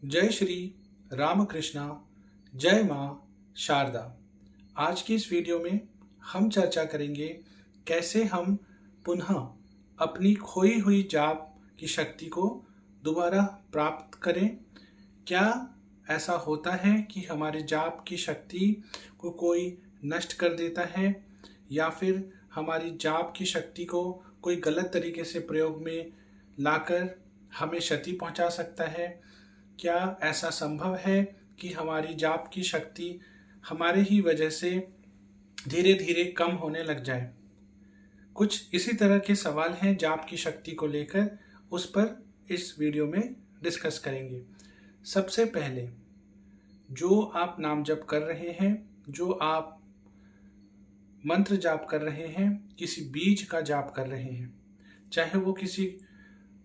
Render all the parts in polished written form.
जय श्री रामकृष्णा। जय माँ शारदा। आज की इस वीडियो में हम चर्चा करेंगे कैसे हम पुनः अपनी खोई हुई जाप की शक्ति को दोबारा प्राप्त करें। क्या ऐसा होता है कि हमारे जाप की शक्ति को कोई नष्ट कर देता है या फिर हमारी जाप की शक्ति को कोई गलत तरीके से प्रयोग में लाकर हमें क्षति पहुंचा सकता है। क्या ऐसा संभव है कि हमारी जाप की शक्ति हमारे ही वजह से धीरे धीरे कम होने लग जाए। कुछ इसी तरह के सवाल हैं जाप की शक्ति को लेकर, उस पर इस वीडियो में डिस्कस करेंगे। सबसे पहले जो आप नाम जप कर रहे हैं, जो आप मंत्र जाप कर रहे हैं, किसी बीज का जाप कर रहे हैं, चाहे वो किसी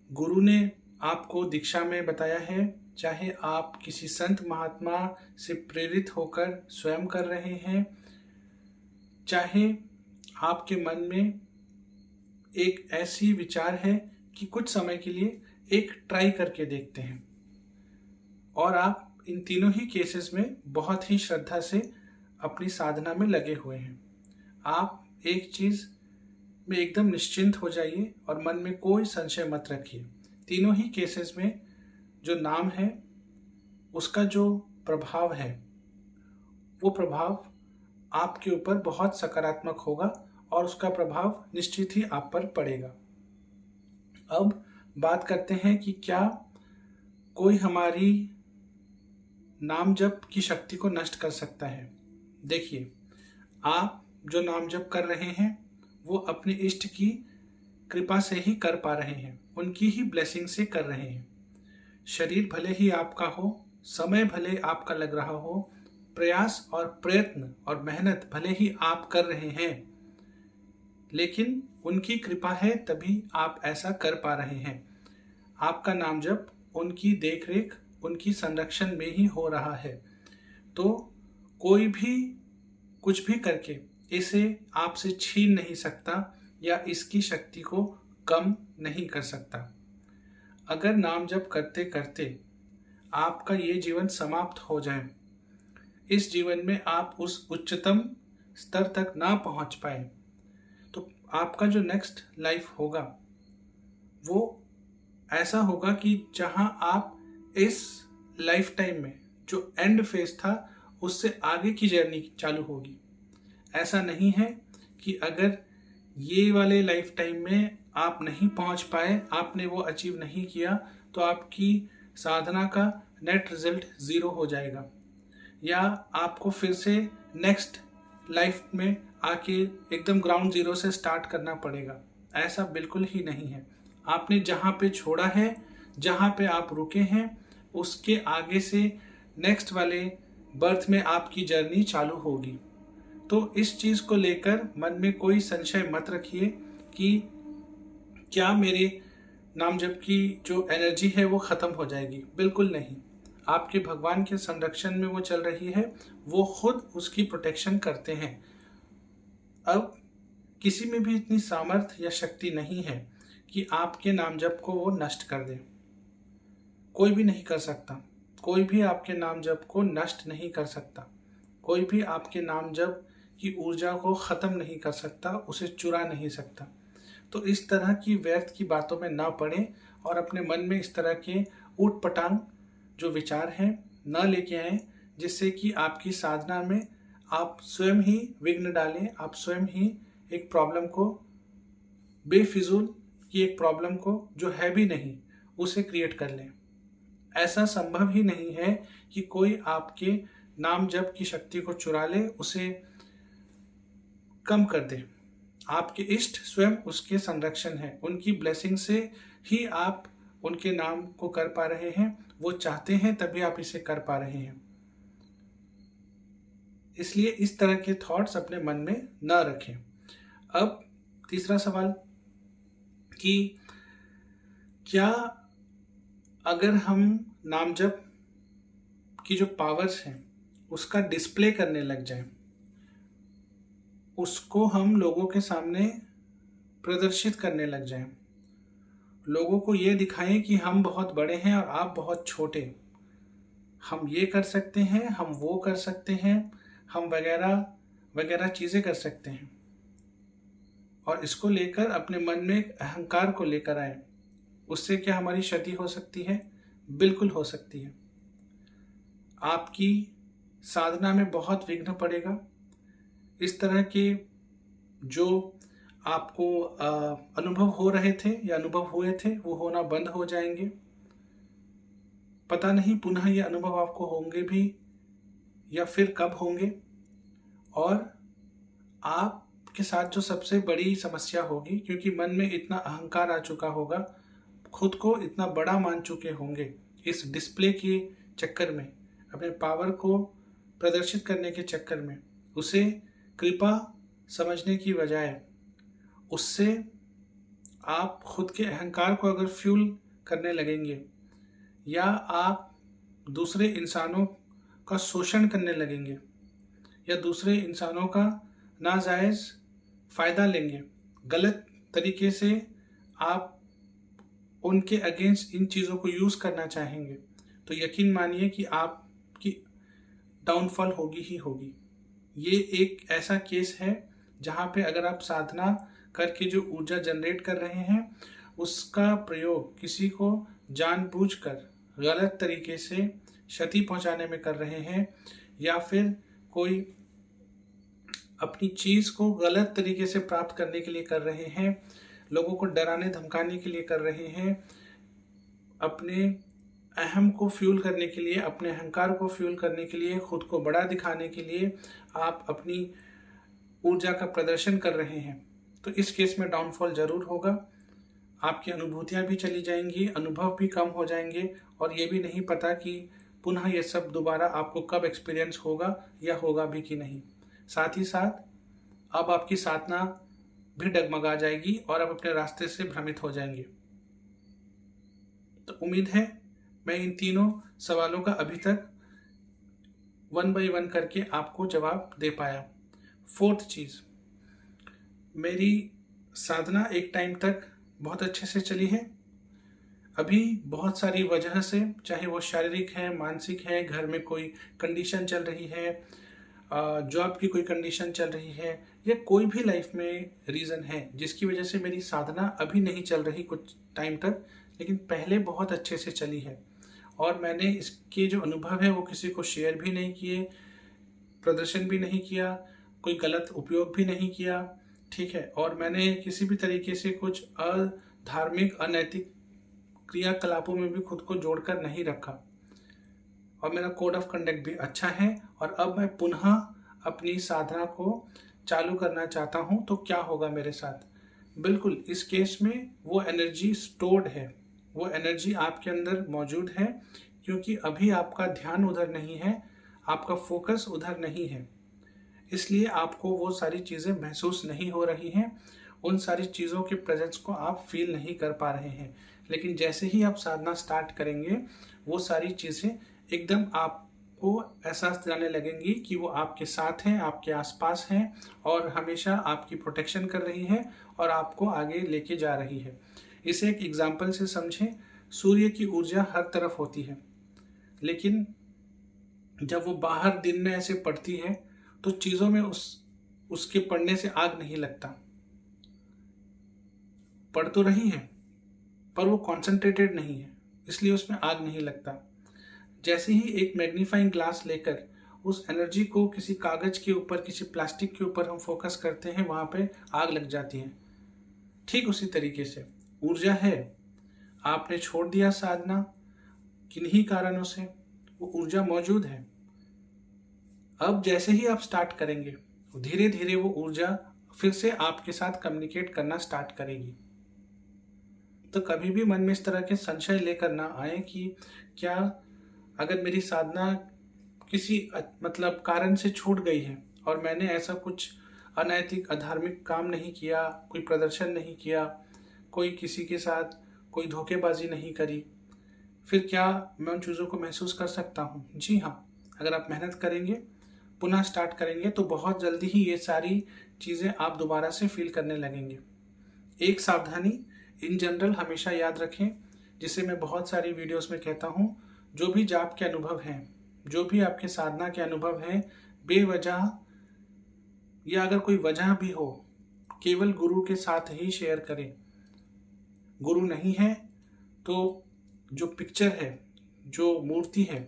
गुरु ने आपको दीक्षा में बताया है, चाहे आप किसी संत महात्मा से प्रेरित होकर स्वयं कर रहे हैं, चाहे आपके मन में एक ऐसी विचार है कि कुछ समय के लिए एक ट्राई करके देखते हैं, और आप इन तीनों ही केसेस में बहुत ही श्रद्धा से अपनी साधना में लगे हुए हैं। आप एक चीज़ में एकदम निश्चिंत हो जाइए और मन में कोई संशय मत रखिए। तीनों ही केसेस में जो नाम है उसका जो प्रभाव है वो प्रभाव आपके ऊपर बहुत सकारात्मक होगा और उसका प्रभाव निश्चित ही आप पर पड़ेगा। अब बात करते हैं कि क्या कोई हमारी नाम जप की शक्ति को नष्ट कर सकता है। देखिए, आप जो नाम जप कर रहे हैं वो अपने इष्ट की कृपा से ही कर पा रहे हैं, उनकी ही ब्लेसिंग से कर रहे हैं। शरीर भले ही आपका हो, समय भले आपका लग रहा हो, प्रयास और प्रयत्न और मेहनत भले ही आप कर रहे हैं, लेकिन उनकी कृपा है तभी आप ऐसा कर पा रहे हैं। आपका नाम जप उनकी देखरेख, उनकी संरक्षण में ही हो रहा है। तो कोई भी कुछ भी करके इसे आपसे छीन नहीं सकता या इसकी शक्ति को कम नहीं कर सकता। अगर नाम जप करते करते आपका ये जीवन समाप्त हो जाए, इस जीवन में आप उस उच्चतम स्तर तक ना पहुंच पाए, तो आपका जो नेक्स्ट लाइफ होगा वो ऐसा होगा कि जहां आप इस लाइफ टाइम में जो एंड फेज था उससे आगे की जर्नी चालू होगी। ऐसा नहीं है कि अगर ये वाले लाइफ टाइम में आप नहीं पहुंच पाए, आपने वो अचीव नहीं किया, तो आपकी साधना का नेट रिजल्ट ज़ीरो हो जाएगा या आपको फिर से नेक्स्ट लाइफ में आके एकदम ग्राउंड ज़ीरो से स्टार्ट करना पड़ेगा। ऐसा बिल्कुल ही नहीं है। आपने जहाँ पे छोड़ा है, जहाँ पे आप रुके हैं, उसके आगे से नेक्स्ट वाले बर्थ में आपकी जर्नी चालू होगी। तो इस चीज़ को लेकर मन में कोई संशय मत रखिए कि क्या मेरे नाम जप की जो एनर्जी है वो ख़त्म हो जाएगी। बिल्कुल नहीं। आपके भगवान के संरक्षण में वो चल रही है, वो खुद उसकी प्रोटेक्शन करते हैं। अब किसी में भी इतनी सामर्थ्य या शक्ति नहीं है कि आपके नाम जप को वो नष्ट कर दे। कोई भी नहीं कर सकता। कोई भी आपके नाम जप को नष्ट नहीं कर सकता। कोई भी आपके नाम जप की ऊर्जा को ख़त्म नहीं कर सकता, उसे चुरा नहीं सकता। तो इस तरह की व्यर्थ की बातों में ना पड़ें और अपने मन में इस तरह के ऊट पटांग जो विचार हैं न लेके आएँ, जिससे कि आपकी साधना में आप स्वयं ही विघ्न डालें, आप स्वयं ही एक प्रॉब्लम को, बेफिजूल की एक प्रॉब्लम को जो है भी नहीं, उसे क्रिएट कर लें। ऐसा संभव ही नहीं है कि कोई आपके नाम जप की शक्ति को चुरा ले, उसे कम कर दे। आपके इष्ट स्वयं उसके संरक्षण है, उनकी ब्लेसिंग से ही आप उनके नाम को कर पा रहे हैं। वो चाहते हैं तभी आप इसे कर पा रहे हैं। इसलिए इस तरह के थॉट्स अपने मन में न रखें। अब तीसरा सवाल कि क्या अगर हम नाम जप की जो पावर्स हैं उसका डिस्प्ले करने लग जाएं, उसको हम लोगों के सामने प्रदर्शित करने लग जाएं, लोगों को ये दिखाएं कि हम बहुत बड़े हैं और आप बहुत छोटे, हम ये कर सकते हैं, हम वो कर सकते हैं, हम वगैरह वगैरह चीज़ें कर सकते हैं। और इसको लेकर अपने मन में एक अहंकार को लेकर आए। उससे क्या हमारी क्षति हो सकती है? बिल्कुल हो सकती है। आपकी साधना में बहुत विघ्न पड़ेगा। इस तरह के जो आपको अनुभव हो रहे थे या अनुभव हुए थे, वो होना बंद हो जाएंगे। पता नहीं पुनः ये अनुभव आपको होंगे भी या फिर कब होंगे। और आपके साथ जो सबसे बड़ी समस्या होगी, क्योंकि मन में इतना अहंकार आ चुका होगा, खुद को इतना बड़ा मान चुके होंगे इस डिस्प्ले के चक्कर में, अपने पावर को प्रदर्शित करने के चक्कर में, उसे कृपा समझने की बजाय उससे आप खुद के अहंकार को अगर फ्यूल करने लगेंगे या आप दूसरे इंसानों का शोषण करने लगेंगे या दूसरे इंसानों का नाजायज़ फ़ायदा लेंगे, गलत तरीके से आप उनके अगेंस्ट इन चीज़ों को यूज़ करना चाहेंगे, तो यकीन मानिए कि आपकी डाउनफॉल होगी ही होगी। ये एक ऐसा केस है जहाँ पे अगर आप साधना करके जो ऊर्जा जनरेट कर रहे हैं, उसका प्रयोग किसी को जानबूझकर गलत तरीके से क्षति पहुंचाने में कर रहे हैं, या फिर कोई अपनी चीज़ को गलत तरीके से प्राप्त करने के लिए कर रहे हैं, लोगों को डराने धमकाने के लिए कर रहे हैं, अपने अहम को फ्यूल करने के लिए, अपने अहंकार को फ्यूल करने के लिए, खुद को बड़ा दिखाने के लिए आप अपनी ऊर्जा का प्रदर्शन कर रहे हैं, तो इस केस में डाउनफॉल जरूर होगा। आपकी अनुभूतियां भी चली जाएंगी, अनुभव भी कम हो जाएंगे, और ये भी नहीं पता कि पुनः ये सब दोबारा आपको कब एक्सपीरियंस होगा या होगा भी कि नहीं। साथ ही साथ अब आपकी साधना भी डगमगा जाएगी और आप अपने रास्ते से भ्रमित हो जाएंगे। तो उम्मीद है मैं इन तीनों सवालों का अभी तक 1 बाय 1 करके आपको जवाब दे पाया। फोर्थ चीज़, मेरी साधना एक टाइम तक बहुत अच्छे से चली है। अभी बहुत सारी वजह से, चाहे वो शारीरिक है, मानसिक है, घर में कोई कंडीशन चल रही है, जॉब की कोई कंडीशन चल रही है, या कोई भी लाइफ में रीज़न है जिसकी वजह से मेरी साधना अभी नहीं चल रही कुछ टाइम तक, लेकिन पहले बहुत अच्छे से चली है। और मैंने इसके जो अनुभव है वो किसी को शेयर भी नहीं किए, प्रदर्शन भी नहीं किया, कोई गलत उपयोग भी नहीं किया, ठीक है। और मैंने किसी भी तरीके से कुछ अधार्मिक अनैतिक क्रियाकलापों में भी खुद को जोड़कर नहीं रखा, और मेरा कोड ऑफ कंडक्ट भी अच्छा है। और अब मैं पुनः अपनी साधना को चालू करना चाहता हूं, तो क्या होगा मेरे साथ? बिल्कुल इस केस में वो एनर्जी स्टोर्ड है, वो एनर्जी आपके अंदर मौजूद है, क्योंकि अभी आपका ध्यान उधर नहीं है, आपका फोकस उधर नहीं है, इसलिए आपको वो सारी चीज़ें महसूस नहीं हो रही हैं, उन सारी चीज़ों के प्रेजेंस को आप फील नहीं कर पा रहे हैं। लेकिन जैसे ही आप साधना स्टार्ट करेंगे, वो सारी चीज़ें एकदम आपको एहसास दिलाने लगेंगी कि वो आपके साथ हैं, आपके आसपास हैं, और हमेशा आपकी प्रोटेक्शन कर रही है और आपको आगे लेके जा रही है। इसे एक एग्जाम्पल से समझें। सूर्य की ऊर्जा हर तरफ होती है, लेकिन जब वो बाहर दिन में ऐसे पड़ती है तो चीज़ों में उसके पड़ने से आग नहीं लगता। पड़ तो रही है पर वो कॉन्सेंट्रेटेड नहीं है, इसलिए उसमें आग नहीं लगता। जैसे ही एक मैग्नीफाइंग ग्लास लेकर उस एनर्जी को किसी कागज के ऊपर, किसी प्लास्टिक के ऊपर हम फोकस करते हैं, वहां पे आग लग जाती है। ठीक उसी तरीके से ऊर्जा है, आपने छोड़ दिया साधना किन्हीं कारणों से, वो ऊर्जा मौजूद है। अब जैसे ही आप स्टार्ट करेंगे, धीरे धीरे वो ऊर्जा फिर से आपके साथ कम्युनिकेट करना स्टार्ट करेगी। तो कभी भी मन में इस तरह के संशय लेकर ना आए कि क्या अगर मेरी साधना किसी मतलब कारण से छूट गई है और मैंने ऐसा कुछ अनैतिक अधार्मिक काम नहीं किया, कोई प्रदर्शन नहीं किया, कोई किसी के साथ कोई धोखेबाजी नहीं करी, फिर क्या मैं उन चीज़ों को महसूस कर सकता हूँ? जी हाँ, अगर आप मेहनत करेंगे, पुनः स्टार्ट करेंगे, तो बहुत जल्दी ही ये सारी चीज़ें आप दोबारा से फील करने लगेंगे। एक सावधानी इन जनरल हमेशा याद रखें, जिसे मैं बहुत सारी वीडियोस में कहता हूँ, जो भी जाप के अनुभव हैं, जो भी आपके साधना के अनुभव हैं, बेवजह या अगर कोई वजह भी हो, केवल गुरु के साथ ही शेयर करें। गुरु नहीं है तो जो पिक्चर है, जो मूर्ति है,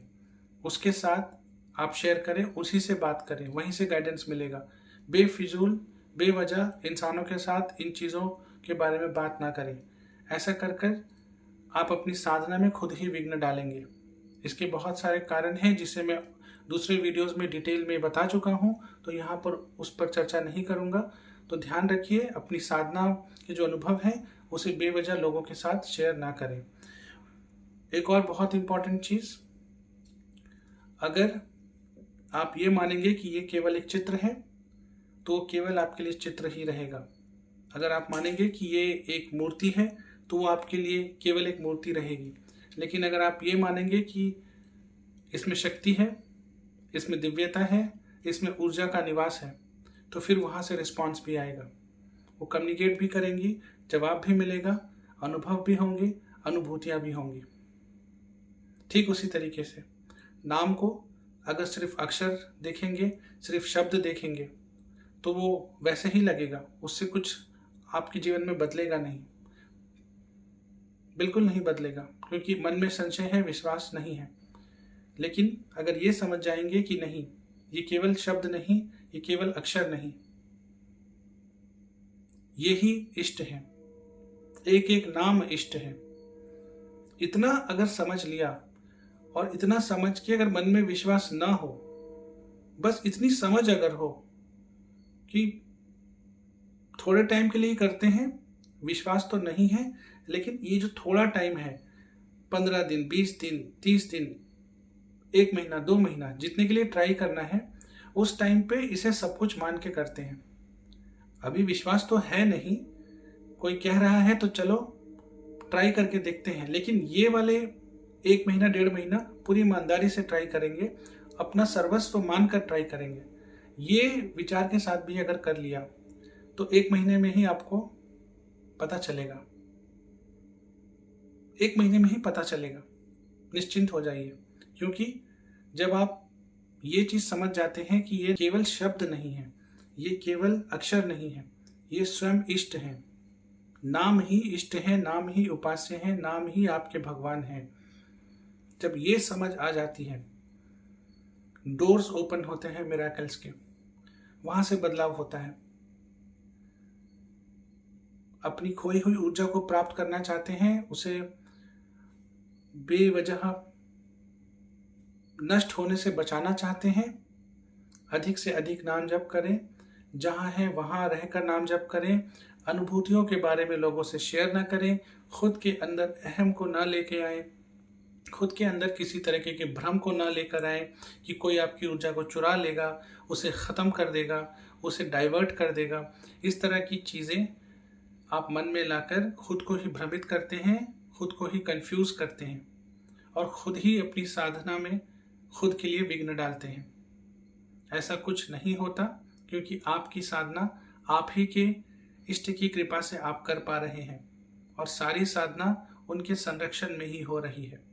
उसके साथ आप शेयर करें, उसी से बात करें, वहीं से गाइडेंस मिलेगा। बेफिजूल बेवजह इंसानों के साथ इन चीज़ों के बारे में बात ना करें। ऐसा कर कर आप अपनी साधना में खुद ही विघ्न डालेंगे। इसके बहुत सारे कारण हैं जिसे मैं दूसरे वीडियोस में डिटेल में बता चुका हूं, तो यहाँ पर उस पर चर्चा नहीं करूँगा। तो ध्यान रखिए, अपनी साधना के जो अनुभव हैं उसे बेवजह लोगों के साथ शेयर ना करें। एक और बहुत इम्पॉर्टेंट चीज़, अगर आप ये मानेंगे कि ये केवल एक चित्र है तो केवल आपके लिए चित्र ही रहेगा। अगर आप मानेंगे कि ये एक मूर्ति है तो वो आपके लिए केवल एक मूर्ति रहेगी। लेकिन अगर आप ये मानेंगे कि इसमें शक्ति है, इसमें दिव्यता है, इसमें ऊर्जा का निवास है, तो फिर वहाँ से रिस्पॉन्स भी आएगा। वो कम्युनिकेट भी करेंगी, जवाब भी मिलेगा, अनुभव भी होंगे, अनुभूतियाँ भी होंगी। ठीक उसी तरीके से नाम को अगर सिर्फ अक्षर देखेंगे, सिर्फ शब्द देखेंगे, तो वो वैसे ही लगेगा, उससे कुछ आपके जीवन में बदलेगा नहीं, बिल्कुल नहीं बदलेगा, क्योंकि मन में संशय है, विश्वास नहीं है। लेकिन अगर ये समझ जाएंगे कि नहीं, ये केवल शब्द नहीं, ये केवल अक्षर नहीं, ये ही इष्ट है, एक एक नाम इष्ट है, इतना अगर समझ लिया, और इतना समझ के अगर मन में विश्वास ना हो, बस इतनी समझ अगर हो कि थोड़े टाइम के लिए करते हैं, विश्वास तो नहीं है, लेकिन ये जो थोड़ा टाइम है, 15 दिन, 20 दिन, 30 दिन, 1 महीना, 2 महीना, जितने के लिए ट्राई करना है, उस टाइम पे इसे सब कुछ मान के करते हैं। अभी विश्वास तो है नहीं, कोई कह रहा है तो चलो ट्राई करके देखते हैं, लेकिन ये वाले 1 महीना, 1.5 महीना पूरी ईमानदारी से ट्राई करेंगे, अपना सर्वस्व मानकर ट्राई करेंगे। ये विचार के साथ भी अगर कर लिया तो 1 महीने में ही आपको पता चलेगा, 1 महीने में ही पता चलेगा। निश्चिंत हो जाइए, क्योंकि जब आप ये चीज़ समझ जाते हैं कि ये केवल शब्द नहीं है, ये केवल अक्षर नहीं है, ये स्वयं इष्ट है, नाम ही इष्ट है, नाम ही उपास्य है, नाम ही आपके भगवान हैं। जब ये समझ आ जाती है, डोर्स ओपन होते हैं मिरेकल्स के, वहां से बदलाव होता है। अपनी खोई हुई ऊर्जा को प्राप्त करना चाहते हैं, उसे बेवजह नष्ट होने से बचाना चाहते हैं, अधिक से अधिक नाम जप करें, जहां है वहां रहकर नाम जप करें, अनुभूतियों के बारे में लोगों से शेयर ना करें, खुद के अंदर अहम को ना लेके आए, खुद के अंदर किसी तरीके के भ्रम को ना लेकर आए कि कोई आपकी ऊर्जा को चुरा लेगा, उसे ख़त्म कर देगा, उसे डाइवर्ट कर देगा। इस तरह की चीज़ें आप मन में लाकर खुद को ही भ्रमित करते हैं, खुद को ही कंफ्यूज करते हैं, और खुद ही अपनी साधना में खुद के लिए विघ्न डालते हैं। ऐसा कुछ नहीं होता, क्योंकि आपकी साधना आप ही के इष्ट की कृपा से आप कर पा रहे हैं, और सारी साधना उनके संरक्षण में ही हो रही है।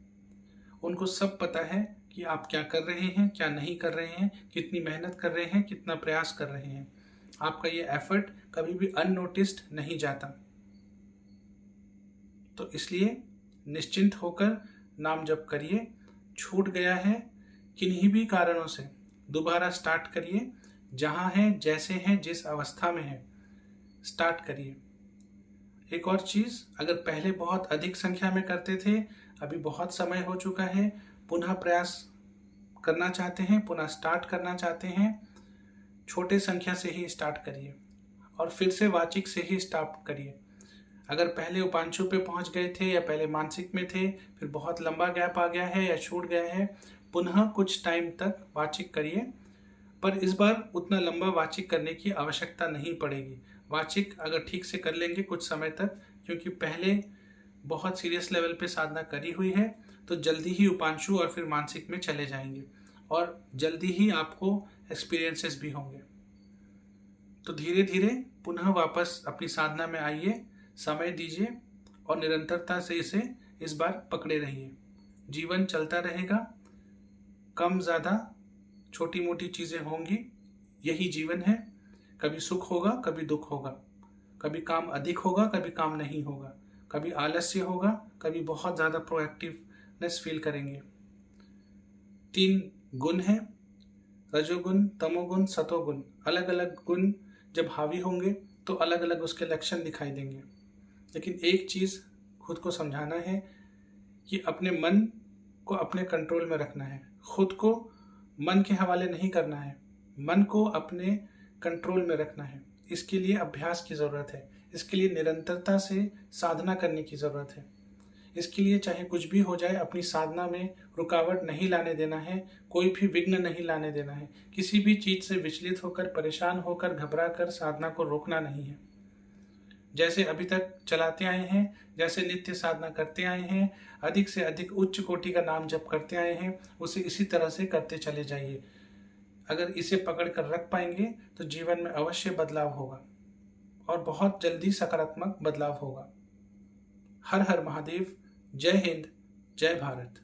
उनको सब पता है कि आप क्या कर रहे हैं, क्या नहीं कर रहे हैं, कितनी मेहनत कर रहे हैं, कितना प्रयास कर रहे हैं। आपका ये एफर्ट कभी भी अननोटिस्ड नहीं जाता। तो इसलिए निश्चिंत होकर नाम जप करिए। छूट गया है किन्हीं भी कारणों से, दोबारा स्टार्ट करिए, जहाँ हैं, जैसे हैं, जिस अवस्था में है, स्टार्ट करिए। एक और चीज़, अगर पहले बहुत अधिक संख्या में करते थे, अभी बहुत समय हो चुका है, पुनः प्रयास करना चाहते हैं, पुनः स्टार्ट करना चाहते हैं, छोटे संख्या से ही स्टार्ट करिए और फिर से वाचिक से ही स्टार्ट करिए। अगर पहले उपांशु पे पहुंच गए थे या पहले मानसिक में थे, फिर बहुत लंबा गैप आ गया है या छूट गया है, पुनः कुछ टाइम तक वाचिक करिए, पर इस बार उतना लंबा वाचिक करने की आवश्यकता नहीं पड़ेगी। वाचिक अगर ठीक से कर लेंगे कुछ समय तक, क्योंकि पहले बहुत सीरियस लेवल पे साधना करी हुई है, तो जल्दी ही उपांशु और फिर मानसिक में चले जाएंगे और जल्दी ही आपको एक्सपीरियंसेस भी होंगे। तो धीरे धीरे पुनः वापस अपनी साधना में आइए, समय दीजिए और निरंतरता से इसे इस बार पकड़े रहिए। जीवन चलता रहेगा, कम ज़्यादा छोटी मोटी चीज़ें होंगी, यही जीवन है। कभी सुख होगा, कभी दुख होगा, कभी काम अधिक होगा, कभी काम नहीं होगा, कभी आलस्य होगा, कभी बहुत ज़्यादा प्रोएक्टिवनेस फील करेंगे। 3 गुण हैं, रजोगुण, तमोगुण, सतोगुण। अलग अलग गुण जब हावी होंगे तो अलग अलग उसके लक्षण दिखाई देंगे। लेकिन एक चीज़ खुद को समझाना है कि अपने मन को अपने कंट्रोल में रखना है। खुद को मन के हवाले नहीं करना है, मन को अपने कंट्रोल में रखना है। इसके लिए अभ्यास की ज़रूरत है, इसके लिए निरंतरता से साधना करने की ज़रूरत है। इसके लिए चाहे कुछ भी हो जाए, अपनी साधना में रुकावट नहीं लाने देना है, कोई भी विघ्न नहीं लाने देना है। किसी भी चीज़ से विचलित होकर, परेशान होकर, घबरा कर साधना को रोकना नहीं है। जैसे अभी तक चलाते आए हैं, जैसे नित्य साधना करते आए हैं, अधिक से अधिक उच्च कोटि का नाम जप करते आए हैं, उसे इसी तरह से करते चले जाइए। अगर इसे पकड़ कर रख पाएंगे तो जीवन में अवश्य बदलाव होगा और बहुत जल्दी सकारात्मक बदलाव होगा। हर हर महादेव। जय हिंद, जय भारत।